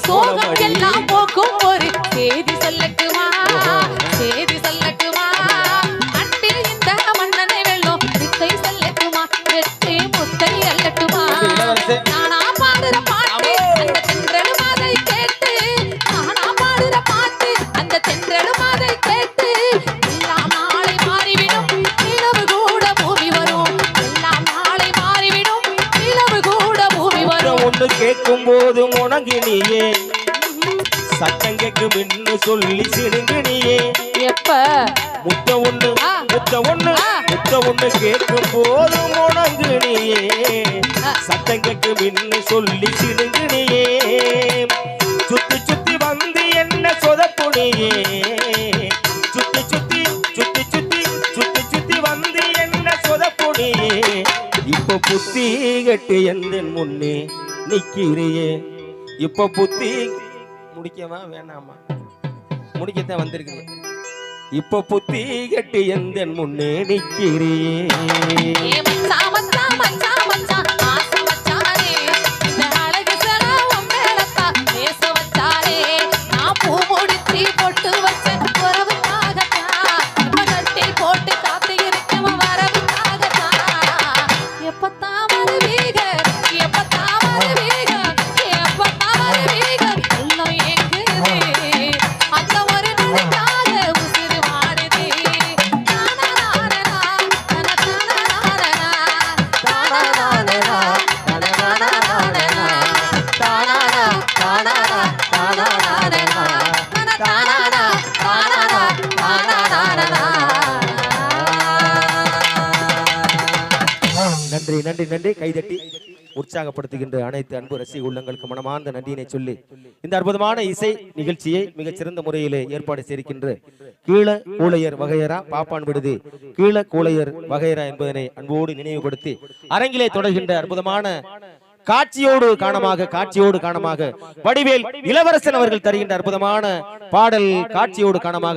சோகம் எல்லாம் போக்கும் ஒரு செய்தி சொல்லட்டுமா செய்தி சொல்லட்டுமா அன்பில் இந்த மன்னனை வெள்ளம் வித்தை சொல்லட்டுமா வெற்றி முத்தை அல்லட்டுமா நானா பாடுற பாட்டு அந்த தென்றலும் அதை கேட்டு நானா பாடுற பாட்டு அந்த தென்றலும் அதை கேட்டு எல்லாம் நாளை மாறிவிடும் நிலவு கூட பூமி வரும் எல்லாம் நாளை மாறிவிடும் நிலவு கூட பூமி வரும் ஒன்று கேட்கும் போது முணங்கினியே சட்டம் கேட்கும் என்று சொல்லி சிறுங்கினியே எப்ப முத்த ஒண்ணு கேட்கும் போது முணங்கினியே சட்டம் கேட்கும் என்று சொல்லி சிறுங்கினியே சுத்தி சுத்தி வந்து என்ன சொதப்புனியே சுத்தி சுத்தி சுத்தி சுத்தி சுத்தி சுத்தி வந்து என்ன சொதப்புனியே இப்ப புத்தி கட்டு எந்த முன்னே நிக்கிறியே இப்ப புத்தி முடிக்கவா வேணாமா முடிக்கத்தான் வந்திருக்குது இப்ப புத்தி கட்டு எந்த முன்னே நிக்கிறியே போட்டு வச்ச உறவுக்காகத்தான் கட்டி போட்டு காத்து இருக்கவ வரவுக்காகத்தான் எப்பத்தான் வருவீக எப்பத்தான் வருவீக எப்பத்தான் வருவீக எல்லாம் எங்குது அந்த ஒரு நாளைக்காக உசிறு வாடுது நன்றி நன்றி நன்றி கைதட்டி உற்சாகப்படுத்துகின்ற அனைத்து அன்பு ரசிக உள்ளங்களுக்கு மனமார்ந்த நன்றியினை சொல்லி இந்த அற்புதமான இசை நிகழ்ச்சியை மிகச் சிறந்த முறையிலே ஏற்பாடு செய்கின்ற கீழ கூளையர் வகையரா பாப்பான் விடுதி கீழ கூளையர் வகையரா என்பதனை அன்போடு நினைவுபடுத்தி அரங்கிலே தொடர்கின்ற அற்புதமான காட்சியோடு காணமாக வடிவேல் இளவரசன் அவர்கள் தருகின்ற அற்புதமான பாடல் காட்சியோடு காணமாக